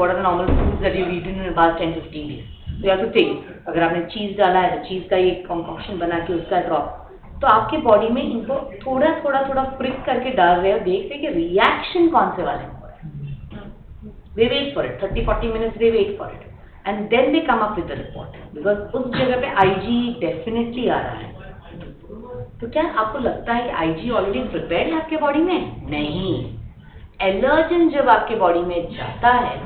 What are the normal foods that you've eaten in the past 10-15 days? So you have to think. अगर आपने चीज़ डाला है तो चीज़ का ये कंकॉक्शन बना के उसका ड्रॉप, तो आपके बॉडी में इनको थोड़ा थोड़ा प्रिक करके डाल रहे हो, देखते कि रिएक्शन कौन से वाले हो रहा है. They wait for it, 30-40 minutes they wait for it, and then they come up with the report, because उस जगह पे IG definitely आ रहा है. तो क्या आपको लगता है कि IG ऑलरेडी प्रिपेयर्ड है आपके बॉडी में? नहीं. एलर्जन जब आपके बॉडी में जाता है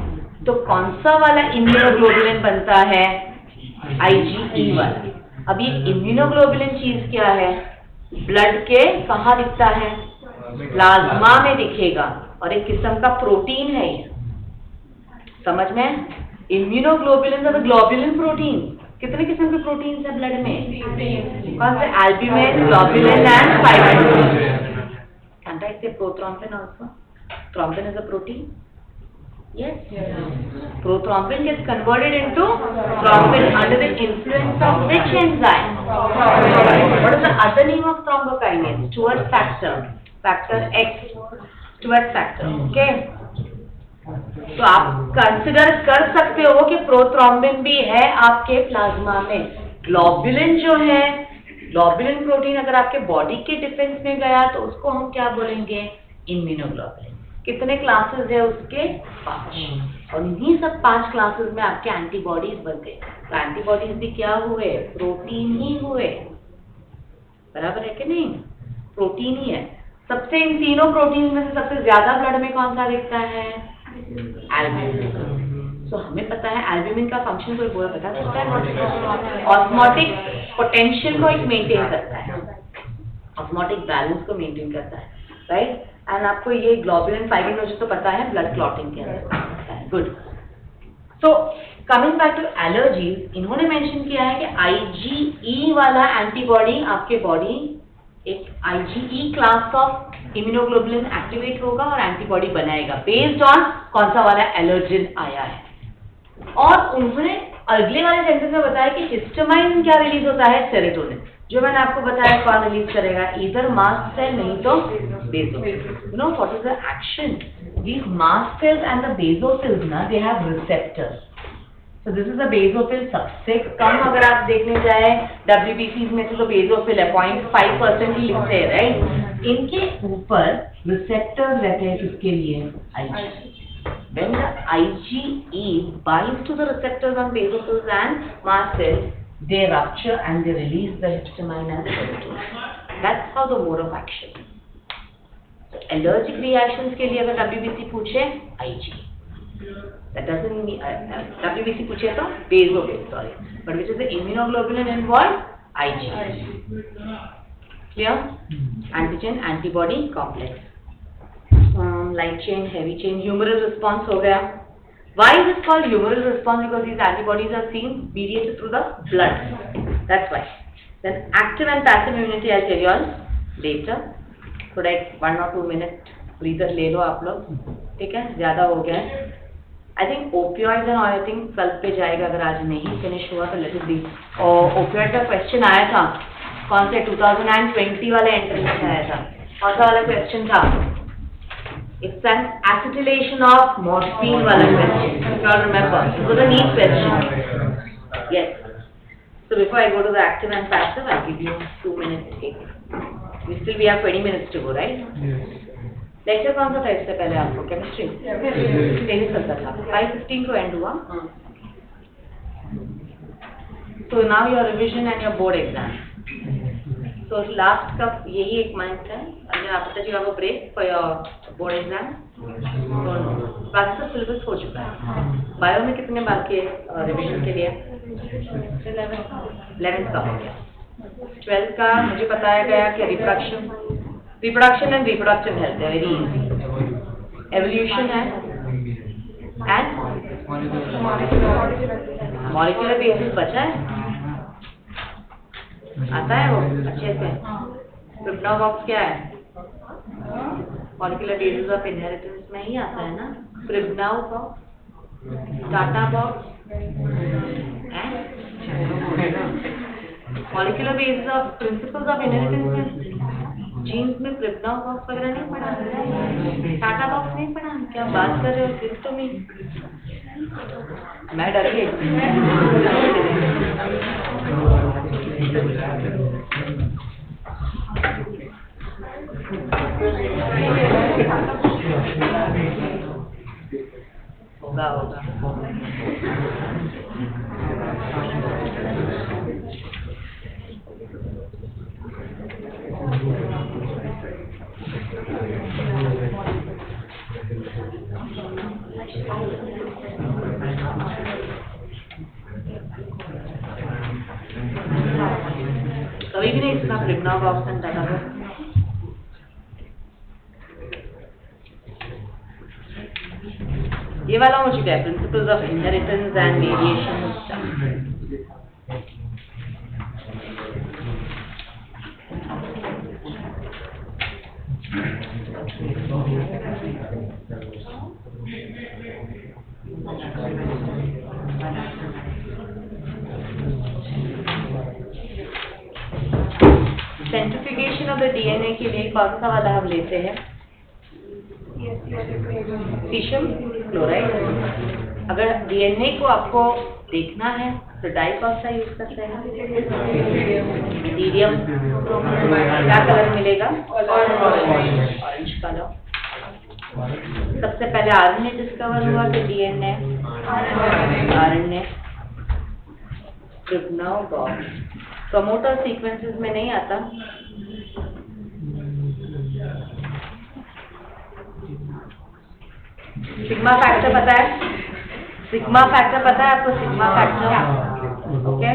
तो कौन सा वाला इम्यूनोग्लोबुलिन बनता है? IgE वाला. अब ये इम्यूनोग्लोबुलिन चीज क्या है? ब्लड के कहाँ दिखता है? प्लाज्मा में दिखेगा, और एक किस्म का प्रोटीन है ये. समझ में? इम्यूनोग्लोबुलिन और ग्लोबुलिन प्रोटीन. कितने किस्म के प्रोटीन है ब्लड में? कौन से? Albumin, globulin and fibrinogen. Can't I say prothrombin also? Thrombin is a protein? Yes. Prothrombin gets converted into thrombin under the influence of which enzyme? What is the other name of thrombokinase? Stewart factor. Factor X. Stewart factor. Okay. तो आप consider कर सकते हो कि prothrombin भी है आपके plasma में. ग्लोबुलिन जो है, ग्लोबुलिन प्रोटीन अगर आपके बॉडी के डिफेंस में गया तो उसको हम क्या बोलेंगे? इम्यूनोग्लोबुलिन. कितने क्लासेस है उसके? 5. और इन्हीं सब 5 क्लासेस में आपके एंटीबॉडीज बन गए. तो एंटीबॉडीज भी क्या हुए? प्रोटीन ही हुए. बराबर है कि नहीं? प्रोटीन ही है. सबसे इन तीनों प्रोटीन में से सबसे ज्यादा ब्लड में कौन सा दिखता है? एल्ब्यूमिन. तो हमें पता है एल्ब्यूमिन का फंक्शन कोई पूरा बता सकता है? ऑस्मोटिक पोटेंशियल को एक मेंटेन करता है, ऑस्मोटिक बैलेंस को मेंटेन करता है, राइट. एंड आपको ये ग्लोबुलिन, फाइब्रिनोजन तो पता है ब्लड क्लॉटिंग के अंदर. Good. So coming back to allergies, इन्होंने मेंशन किया है कि IgE वाला एंटीबॉडी आपके बॉडी एक IgE class of immunoglobulin activate होगा और एंटीबॉडी बनाएगा बेस्ड ऑन कौन सा वाला एलर्जन आया है. और उन्होंने अगले वाले सेंटेंस में बताया कि हिस्टामाइन क्या रिलीज होता है? सेरोटोनिन. जो मैंने आपको बताया कौन रिलीज करेगा? इधर मास्ट सेल, नहीं तो basophil. You know what is the action? These mast cells and the basophils ना, they have receptors. So this is a basophil. सबसे कम अगर आप देखने जाए WBCs में से तो बेसोफिल है, 0.5% ही लिखते हैं, राइट. इनके ऊपर रिसेप्टर्स रहते हैं किसके लिए? IG. When the IgE binds to the receptors on basophils and mast cells, they rupture and they release the histamine and serotonin. That's how the mode of action. So allergic reactions के लिए अगर WBC पूछे IG. That doesn't mean WBC पूछे तो basophil, sorry. But which is the immunoglobulin involved? IG. Clear? Antigen antibody complex. Light chain, heavy chain, humoral response हो गया. Why is it called humoral response? Because these antibodies are seen mediated through the blood. That's why. Then active and passive immunity I'll tell you all later. थोड़ा एक 1 or 2 minute breather ले लो आप लोग, ठीक है? ज़्यादा हो गया है. I think opioids and all I think कल पे जाएगा, अगर आज नहीं फिनिश हुआ तो let it be. और opioid का क्वेश्चन आया था, कौन से 2020 वाले एंट्रेंस में आया था. कौन सा वाला क्वेश्चन था? It's an acetylation of morphine वाला question. If you all remember, it was a neat question. Yes. So before I go to the active and passive, I'll give you 2 minutes. We have 20 minutes to go, right? Yes. Lecture कौन सा था इससे पहले आपको? Chemistry. तेरी चलता था. 5:15 को एंड हुआ. So now your revision and your board exam. So last का यही एक मंथ है. And then after that you have a break for your board exam. So बाकी सब सिलेबस हो चुका है. बायो में कितने बाकी है रिविजन के लिए? 11th का हो गया. 12th का मुझे बताया गया कि reproduction and reproductive health है, very easy. Evolution है and molecular basis बचा है, आता है वो अच्छे से. Prebna box क्या है? Molecular basis of inheritance में ही आता है ना. Prebna box, Tata box and molecular basis of principles of inheritance में जीन्स में प्रिब्ना बॉक्स वगैरह नहीं पढ़ा, टाटा बॉक्स नहीं पढ़ा. क्या बात कर रहे हो? फिर तो मैं मैं डर गई। होगा होगा। कभी भी नहीं सुना प्रिमना बॉक्स एंड डाटा बॉक्स? ये वाला हो चुका है, principles of inheritance and variation. सेंट्रिफिकेशन of the DNA के लिए कौन सा वाला हम लेते हैं? Caesium chloride. अगर डीएनए को आपको देखना है तो डाई कौन सा यूज करते हैं? मीडियम। क्या कलर मिलेगा? Orange colour. सबसे पहले आरएनए डिस्कवर हुआ तो DNA RNA. Pribnow box promoter sequences में नहीं आता। सिग्मा फैक्टर पता है? सिग्मा फैक्टर पता है आपको? Sigma factor okay.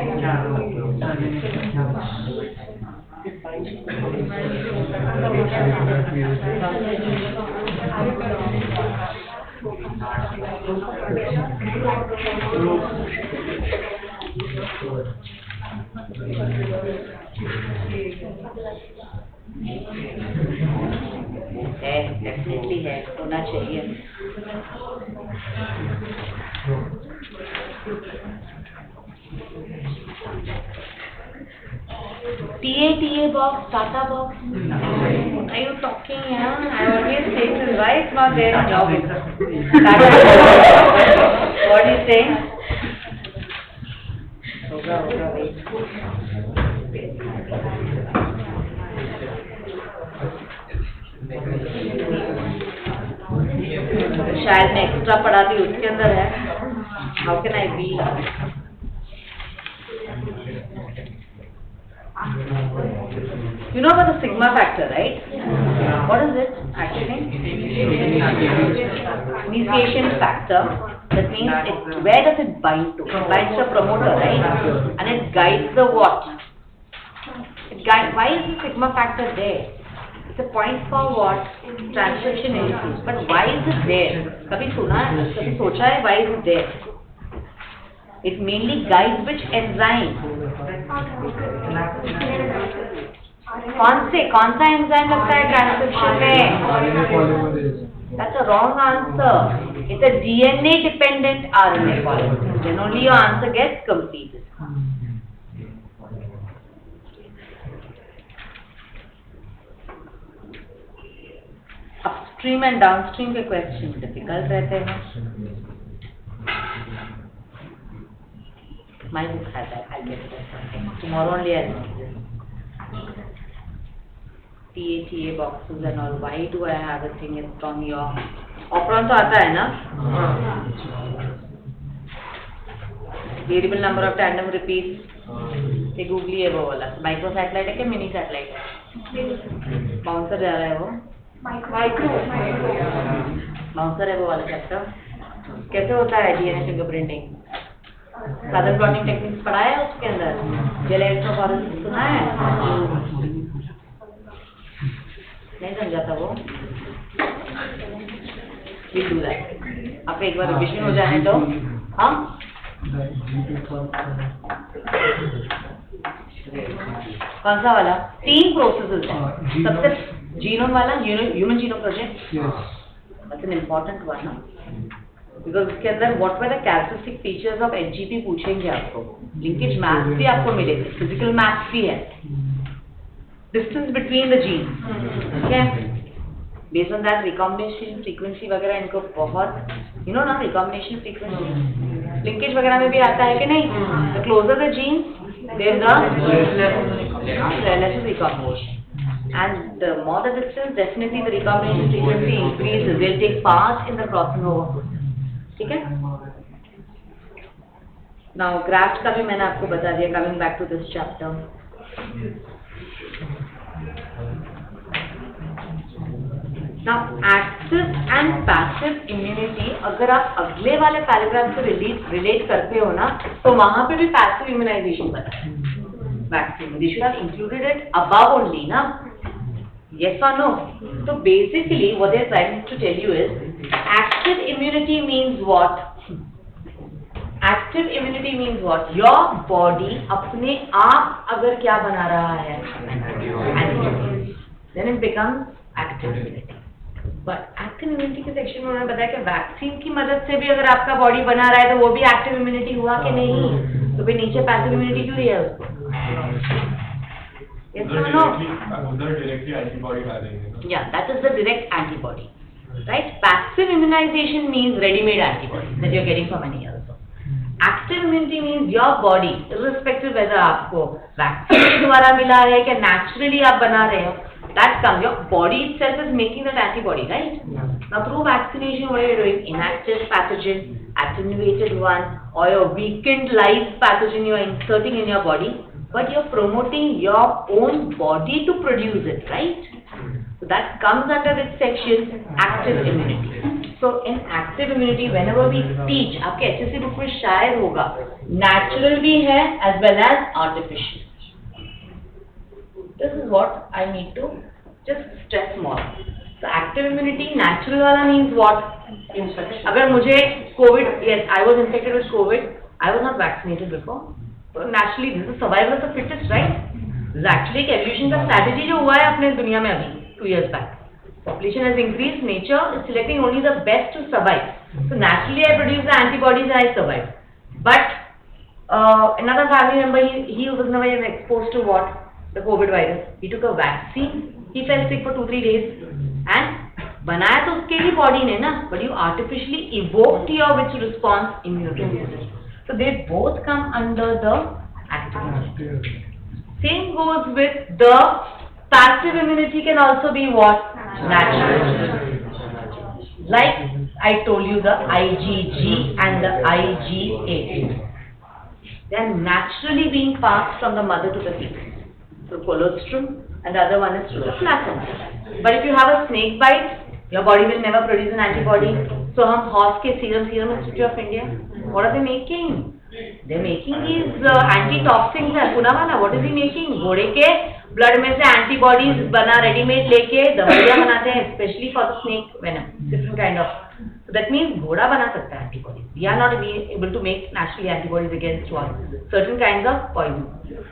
है, डेफिनेटली है, होना चाहिए। TA box, Tata box. Are you talking? Yeah, I always say this. Why it's not there in your book? Tata. What is saying? होगा होगा भाई। शायद मैं एक्स्ट्रा पढ़ा दी उसके अंदर है। How can I be? You know about the sigma factor, right? What is it actually? Initiation factor. That means where does it bind to? It binds to a promoter, right? And it guides the what? Why is the sigma factor there? It's a point for what? Transcription enzymes. But why is it there? कभी सुना है? कभी सोचा है why is it there? It mainly guides which enzyme? कौन सा enzyme लगता है ट्रांसक्रिप्शन में? That's a wrong answer. It's a DNA dependent RNA polymerase. Then only your answer gets completed. Upstream and downstream के क्वेश्चन डिफिकल्ट रहते हैं। My book has that. I'll get it. Tomorrow only I'll see this. TA boxes and all. Why do I have a thing? It's from your. Opron तो आता है ना? Variable number of tandem repeats. ये googly है वो वाला। Micro satellite है क्या मिनी सैटेलाइट है? बाउंसर जा रहा है वो? माइक्रो बाउंसर है वो वाला चैप्टर। कैसे होता है डीएनए फिंगरप्रिंटिंग? साधन प्लॉटिंग टेक्निक्स पढ़ा है उसके अंदर? जेल इलेक्ट्रोफॉरेंसिक सुना है? नहीं समझा था वो? We'll do that. आपका एक बार रिविजन हो जाने तो हाँ? कौन सा वाला? 3 प्रोसेसेस हैं। सबसे जीनोम वाला, human genome project. That's an important one, ना? Because उसके अंदर what were the characteristic features of HGP पूछेंगे आपको। लिंकेज मैप्स भी आपको मिलेंगे, फिजिकल मैप्स भी है। Distance between the genes, okay? Based on that recombination frequency वगैरह इनको बहुत ना रिकॉम्बिनेशन फ्रीक्वेंसी लिंकेज वगैरह में भी आता है कि नहीं? The closer the genes there the less recombination, and the more the distance, definitely the recombination frequency increases. They'll take part in the crossing over. ठीक है? Now graft का भी मैंने आपको बता दिया. Coming back to this chapter. Now active and passive immunity, अगर आप अगले वाले पैराग्राफ से रिलेट करते हो ना, तो वहां पे भी passive immunization बता है. Vaccine. They should have included it above only, ना? Yes or no? So basically what they're trying to tell you is active immunity means what? Active immunity means what? Your body अपने आप अगर क्या बना रहा है? Antibodies. Then it becomes active immunity. But active immunity के section में उन्होंने बताया कि वैक्सीन की मदद से भी अगर आपका बॉडी बना रहा है तो वो भी एक्टिव इम्यूनिटी हुआ कि नहीं? तो फिर नीचे पैसिव इम्यूनिटी क्यों दिया है उसको? Yes or no? Directly antibody ला देंगे. Yeah, that is the direct antibody, right? Passive immunization means ready-made antibody that you are getting from any other source. Active immunity means your body, irrespective whether आपको vaccine द्वारा मिला है कि naturally आप बना रहे हो, that comes, your body itself is making that antibody, right? Now through vaccination, what are you doing? Inactive pathogen, attenuated one, or your weakened live pathogen you are inserting in your body. But you're promoting your own body to produce it, right? So that comes under this section, active immunity. So in active immunity, whenever we teach, आपके HSC book में शायद होगा, natural भी है as well as artificial. This is what I need to just stress more. So active immunity, natural वाला means what? Infection. अगर मुझे COVID, yes, I was infected with COVID. I was not vaccinated before. So naturally, this is survival of the fittest, right? This is actually एक evolution का strategy जो हुआ है अपने दुनिया में अभी 2 years back. Population has increased. Nature is selecting only the best to survive. So naturally, I produce the antibodies and I survive. But another family member, he was never even exposed to what? The COVID virus. He took a vaccine. He fell sick for 2-3 days. And बनाया तो उसके ही body ने ना, but you artificially evoked your which response immunity. So they both come under the active immunity. Same goes with the passive immunity can also be what? Natural. Like I told you the IgG and the IgA. They are naturally being passed from the mother to the fetus. So colostrum and the other one is through the placenta. But if you have a snake bite, your body will never produce an antibody. So हम horse के Serum Institute of India, what are they making? They're making these antitoxins है पुना वाला. What is he making? घोड़े के blood में से antibodies बना ready-made लेके दवाइयाँ बनाते हैं, especially for the snake venom, different kind of. So that means घोड़ा बना सकता है antibodies. We are not able to make naturally antibodies against one certain kinds of poison.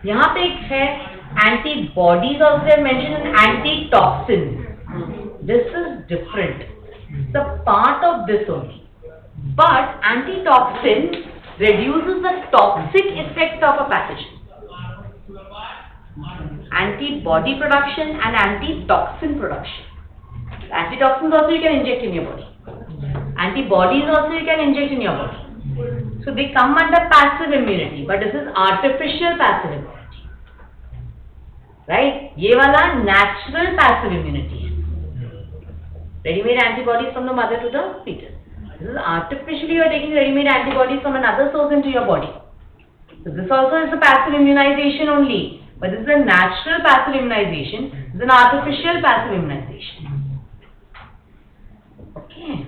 यहाँ पे एक है antibodies also mentioned and antitoxins. This is different. It's a part of this only. But antitoxin reduces the toxic effect of a pathogen. Antibody production and antitoxin production. Antitoxins also you can inject in your body. Antibodies also you can inject in your body. So they come under passive immunity, but this is artificial passive immunity. Right? ये वाला natural passive immunity. Ready-made antibodies from the mother to the fetus. This is artificially you are taking ready-made antibodies from another source into your body. So this also is a passive immunization only. But this is a natural passive immunization. This is an artificial passive immunization. Okay.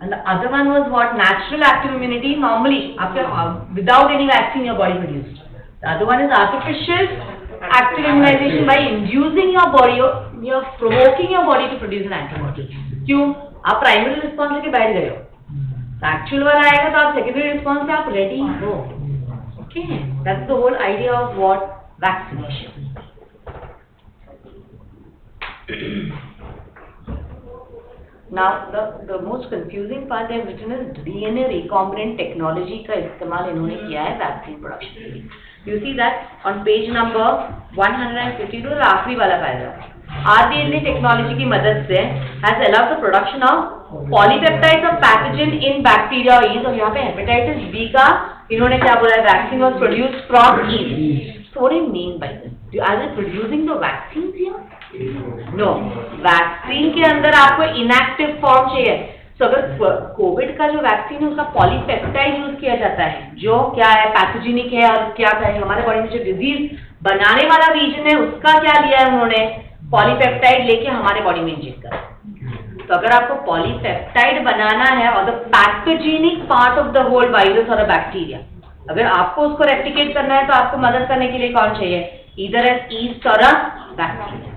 And the other one was what? Natural active immunity. Normally, after without any vaccine, your body produced. The other one is artificial active immunization by inducing your body. You're provoking your body to produce an antibody. क्यों? आप primary response लेके बैठ गए हो. Actual वाला आएगा तो आप सेकेंडरी रिस्पॉन्स से आप रेडी हो. Okay, that's the whole idea of what vaccination. Now the most confusing part they have written is DNA recombinant technology का इस्तेमाल इन्होंने किया है वैक्सीन प्रोडक्शन के लिए. You see that on page number 152, आखिरी वाला पैराग्राफ. RDNA टेक्नोलॉजी की मदद से has allowed the production of polypeptides of pathogen in bacteria or yeast, और यहाँ पे हेपेटाइटिस बी का इन्होंने क्या बोला है, vaccine was produced from yeast. So what do you mean by this? Are they producing the vaccines here? No. Vaccine के अंदर आपको इनएक्टिव फॉर्म चाहिए. तो अगर कोविड का जो वैक्सीन है उसका पॉलीपेप्टाइड यूज किया जाता है, जो क्या है, पैथोजेनिक है, और क्या है हमारे बॉडी में जो डिजीज बनाने वाला रीजन है उसका क्या लिया है उन्होंने, पॉलीपेप्टाइड लेके हमारे बॉडी में इंजेक्ट कर. तो अगर आपको पॉलीपेप्टाइड बनाना है और the pathogenic part of the whole virus और अ बैक्टीरिया, अगर आपको उसको रेप्लिकेट करना है तो आपको मदद करने के लिए कौन चाहिए, ईदर एज ईस्ट और अ बैक्टीरिया.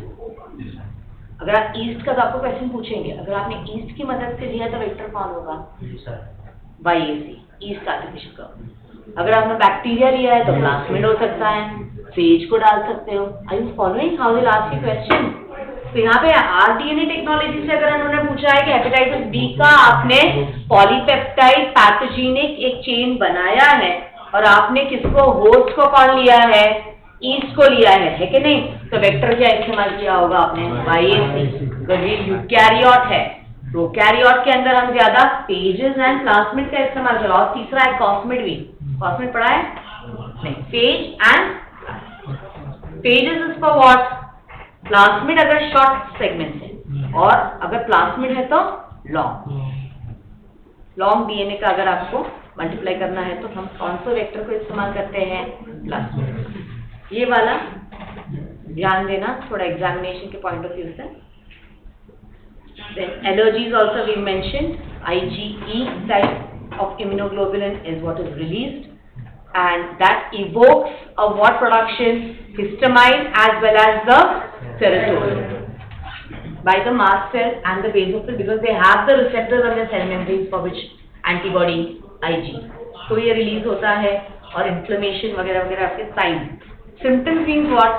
अगर आप ईस्ट का तो आपको क्वेश्चन पूछेंगे, अगर आपने ईस्ट की मदद से लिया तो वेक्टर कौन होगा, YAC, ईस्ट आर्टिफिशियल कवर. अगर आपने बैक्टीरिया लिया है तो प्लाज्मिड हो सकता है, फेज को डाल सकते हो. Are you following how will ask you question. तो यहाँ पे RDNA टेक्नोलॉजी से अगर उन्होंने पूछा है कि हेपेटाइटिस बी का आपने पॉलीपेप्टाइड पैथोजेनिक एक चेन बनाया है और आपने किसको, होस्ट को कौन लिया है, ईस्ट को लिया है कि नहीं, तो वेक्टर क्या इस्तेमाल किया होगा आपने, YAC. तो ये यूकैरियोट है. प्रोकैरियोट के अंदर हम ज्यादा फेजेस एंड प्लाज्मिड का इस्तेमाल किया. और तीसरा है कॉस्मिड भी. कॉस्मिड पढ़ा है नहीं, phase and phases is for what, plasmid अगर शॉर्ट सेगमेंट है और अगर प्लाज्मिड है तो लॉन्ग DNA का अगर आपको मल्टीप्लाई करना है तो हम कौन से वेक्टर को इस्तेमाल करते हैं, प्लाज्मिड. ये वाला ध्यान देना थोड़ा एग्जामिनेशन के पॉइंट ऑफ व्यू से. Then allergies also we mentioned, IgE type of immunoglobulin is what is released and that evokes a what production, histamine as well as the serotonin by the mast cell and the basophil because they have the receptors on the cell membranes for which antibody Ig. तो ये release होता है और inflammation वगैरह वगैरह आपके sign. Symptoms means what?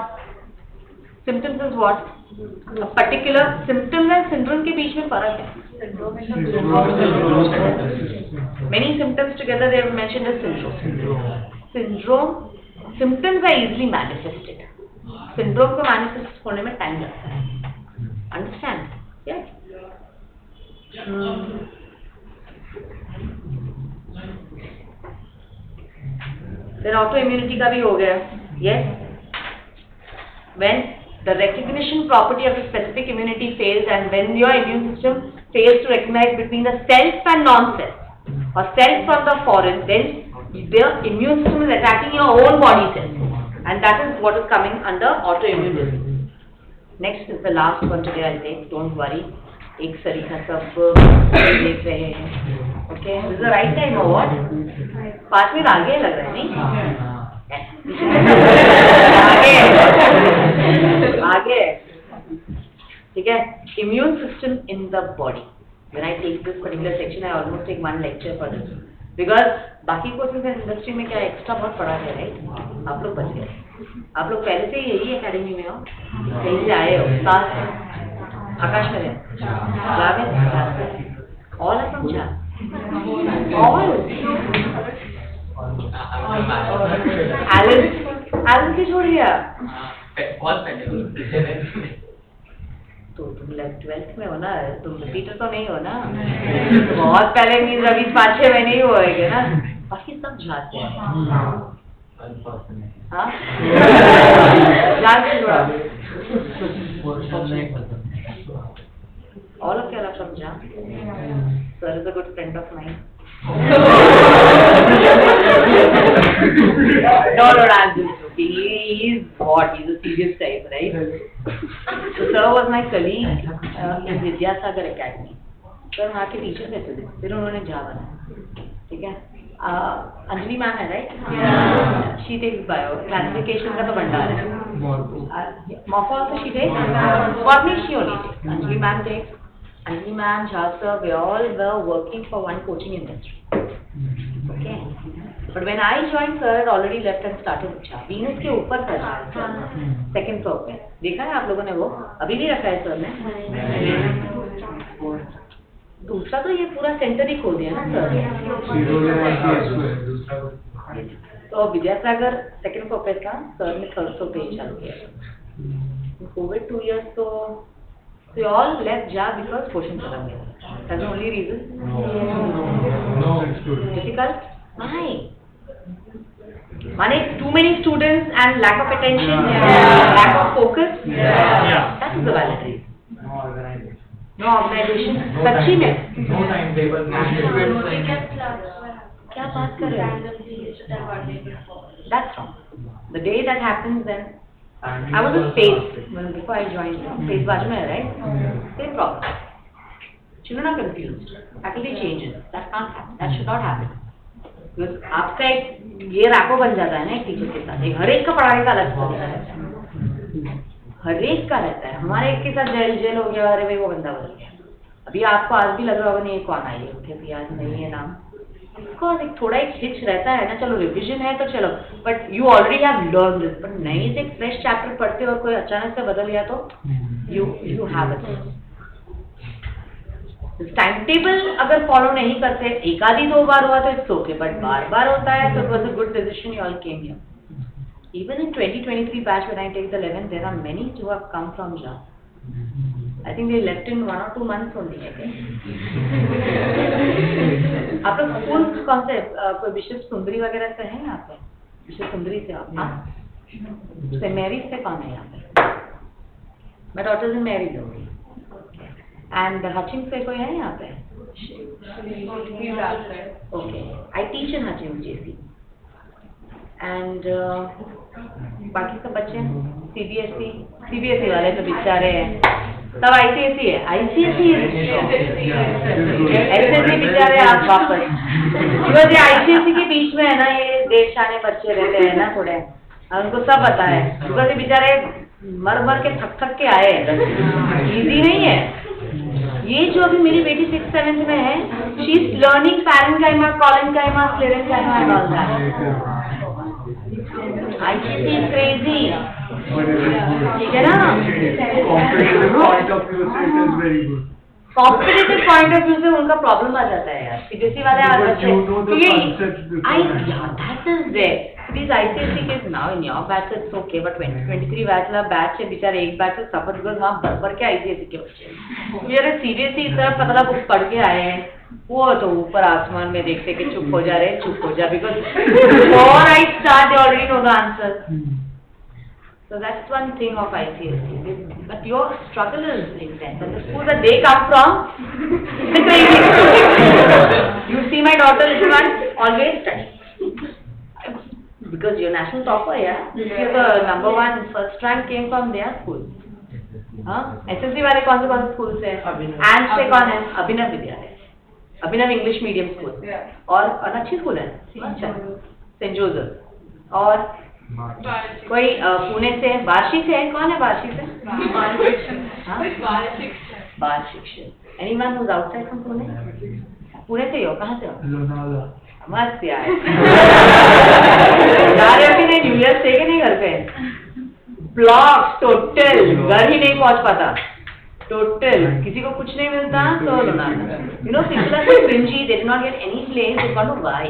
Symptoms is what? A particular symptom and syndrome के बीच में फर्क है. Many symptoms together they have mentioned as syndrome. Symptoms are easily manifested. Syndrome को manifest होने में टाइम लगता है. Understand? Yes. Then autoimmunity का भी हो गया. Yes. When the recognition property of a specific immunity fails and when your immune system fails to recognize between the self and non-self or self from the foreign, then the immune system is attacking your own body cells and that is what is coming under autoimmune disease. Next is the last one today I'll take, don't worry. एक सरीखा सब देख रहे हैं. Okay, this is the right time or what? 5 minute आगे लग रहा है नहीं? आगे ठीक है. Immune system in the body. When I take this particular section, I almost take 1 lecture for this because बाकी कोर्सेज इंडस्ट्री में क्या एक्स्ट्रा बहुत पढ़ा है, राइट. आप लोग बच गए. आप लोग पहले से यही एकेडमी में हो, कहीं से आए हो, साथ है आकाश में ऑल है समझा ऑल. एलन की छोड़ दिया तो तुम 12th में हो ना, तुम रिपीटर तो नहीं हो ना. बहुत पहले मीन रवि 5-6 महीने ही होएंगे ना, बाकी सब जाते हैं. हाँ जाते थोड़ा all of you are from Jam. Sir is a good friend of mine. No, I'm just joking. He's hot. He's a serious type, right? So sir was my colleague in Vidyasagar Academy. Sir वहाँ के teacher थे, फिर उन्होंने जा बना. ठीक है. Anjali ma'am है, right? She takes bio. Classification का तो भंडार है. Morpho also she takes. Botany she only takes. Anjali ma'am takes. Anjali ma'am, Jha sir, we all were working for one coaching industry. Okay. But when I joined, sir had already left and started Jha. Venus के ऊपर था Jha. Second floor पे. देखा है आप लोगों ने वो? अभी भी रखा है सर ने. दूसरा तो ये पूरा सेंटर ही खोल दिया ना सर. तो विद्यासागर सेकंड फ्लोर पे था, सर ने थर्ड फ्लोर पे चालू किया. COVID 2 years, so we all left JA because portion खत्म गया. That's the only reason. No, it's good. Difficult? Why? Money, too many students and lack of attention, lack of focus. That is the valid reason. No organization. सच्ची में. No timetable. क्या बात कर रहे हैं? That's wrong. The day that happens, then I was in space before I joined. Space बाजू में है, right? Same problem. Children are confused. Faculty changes. That can't happen. That should not happen. Because आपका एक ये rapport बन जाता है ना एक टीचर के साथ. एक हर एक का पढ़ाने का अलग तरीका रहता है. हर एक का रहता है. हमारे एक के साथ जेल हो गया, अरे भाई वो बंदा बन गया. अभी आपको आज भी लग रहा होगा नहीं कौन आई है, उठे भी आज नहीं है नाम. बिकॉज एक थोड़ा एक हिच रहता है ना. चलो रिविजन है तो चलो, but you already have learn this. But नहीं से एक फ्रेश चैप्टर पढ़ते और कोई अचानक से बदल गया तो you have it. Time table अगर फॉलो नहीं करते, एक आधी 2 बार हुआ तो इट्स ओके, बट बार बार होता है तो it was a good decision you all came here. Even in 2023 batch when I take the 11th, there are many who have come from JA. I think they left in 1 or 2 months only, I think. आप लोग school कौन से कोई bishop सुंदरी वगैरह से हैं यहाँ पे? बिशप सुंदरी से आप? से मैरी से कौन है यहाँ पे? My daughter is in Mary only. And Hutchins से कोई है यहाँ पे? Okay. I teach in Hutchins JC. And बाकी सब बच्चे CBSE वाले तो बेचारे हैं. सब ICSE है. ICSE बेचारे आप वापस. बिकॉज ये ICSE के बीच में है ना, ये देशशाने बच्चे रहते हैं ना थोड़े, उनको सब पता है. बिकॉज ये बेचारे मर के थक के आए हैं. इजी नहीं है. ये जो अभी मेरी बेटी 6th 7th में है, she is learning parenchyma, collenchyma, sclerenchyma and all that. ICSE is crazy. ठीक है ना? कॉम्पिटिटिव पॉइंट ऑफ व्यू से उनका प्रॉब्लम आ जाता है यार. CBSE वाले आ जाते हैं क्योंकि that is there. These ICSE kids now in your batch it's okay, but 2023 batch है बेचारे, एक बैच से सफर बिकॉज वहाँ भर के ICSE के बच्चे. मेरे CBSE इतना पतला बुक पढ़ के आए हैं, वो तो ऊपर आसमान में देखते कि चुप हो जा रहे, चुप हो जा, because before I start they already know the answer. So that's one thing of ICSE. But your struggle is intense, and the school that they come from, it's crazy. You see my daughter, little one, always study. Because you're national topper, yeah. You're the #1 first rank came from their school. हाँ, SSC वाले कौन से school से? And से कौन है? अभिनव विद्यालय, अभिनव English medium school. और अच्छी स्कूल है, अच्छा, सेंट जोसेफ. और कोई पुणे से, बार्शी से है. कौन है बार्शी से? बाल शिक्षण. Anyone who is outside from Pune? Pune से हो? कहाँ से हो? मस्त यार. जा रहे हो कि नहीं? न्यू ईयर से कि नहीं घर पे? ब्लॉक टोटल, घर ही नहीं पहुंच पाता. टोटल किसी को कुछ नहीं मिलता तो Lonavala. You know, people are so cringy. They did not get any place. They got to buy.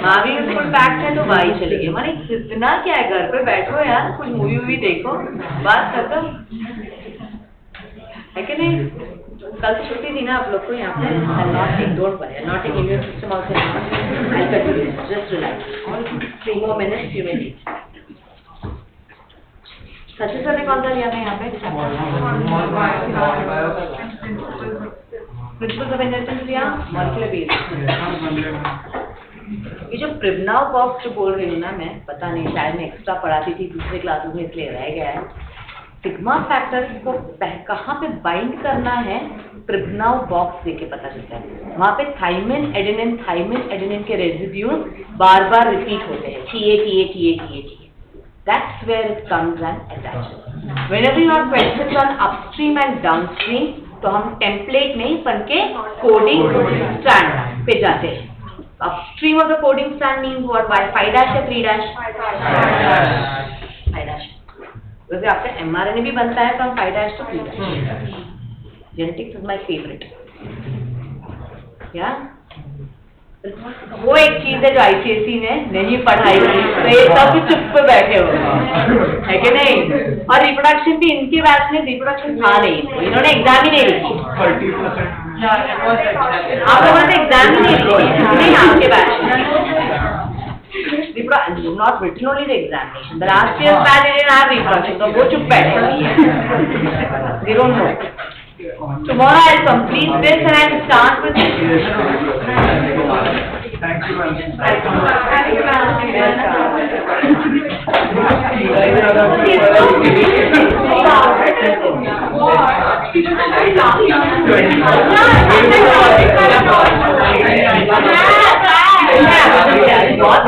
Mavi school pack है तो भाई चले गए. माने इतना क्या है, घर पे बैठो यार, कुछ मूवी देखो, बात खत्म है कि नहीं. कल छुट्टी थी ना आप लोग को यहाँ पे. Don't worry, not in immune system also. I continue, just relax. 3 more minutes you may teach. Sachin sir ने कौन सा लिया था यहाँ पे? प्रिंसिपल्स ऑफ इंटेलिजेंस लिया, मॉलिक्यूलर बेस. ये जो प्रिवनाव बॉक्स जो बोल रही हूँ ना मैं, पता नहीं शायद मैं एक्स्ट्रा पढ़ाती थी दूसरे क्लासेस में इसलिए रह गया है. सिग्मा फैक्टर को कहाँ पे बाइंड करना है, प्रिवनाव बॉक्स देके पता चलता है. वहाँ पे थाइमिन एडेनिन के रेजिड्यूज बार बार रिपीट होते हैं. TA. That's where it comes and attaches. Whenever you have questions on upstream and downstream, तो हम टेम्पलेट नहीं बन के कोडिंग स्टैंड पे जाते हैं. Upstream of the coding strand means what? By 5' या 3'? 5'. वैसे आपका mRNA भी बनता है from 5' to 3'. Genetics is my favorite. Yeah. वो एक चीज है जो ICSE ने नहीं पढ़ाई हुई, तो ये सब चुप पे बैठे हुए हैं, है कि नहीं? और रिप्रोडक्शन भी इनके बैच में रिप्रोडक्शन था नहीं, इन्होंने एग्जाम ही नहीं लिखी। 30%. आप लोगों ने एग्जाम ही नहीं लिखी, नहीं आपके बैच में। Not written only the examination. The last year's batch didn't have reproduction, so वो चुप बैठे हुए हैं. They don't know. Tomorrow I'll complete this and I'll start with this. Thank you, ma'am. Thank you, बहुत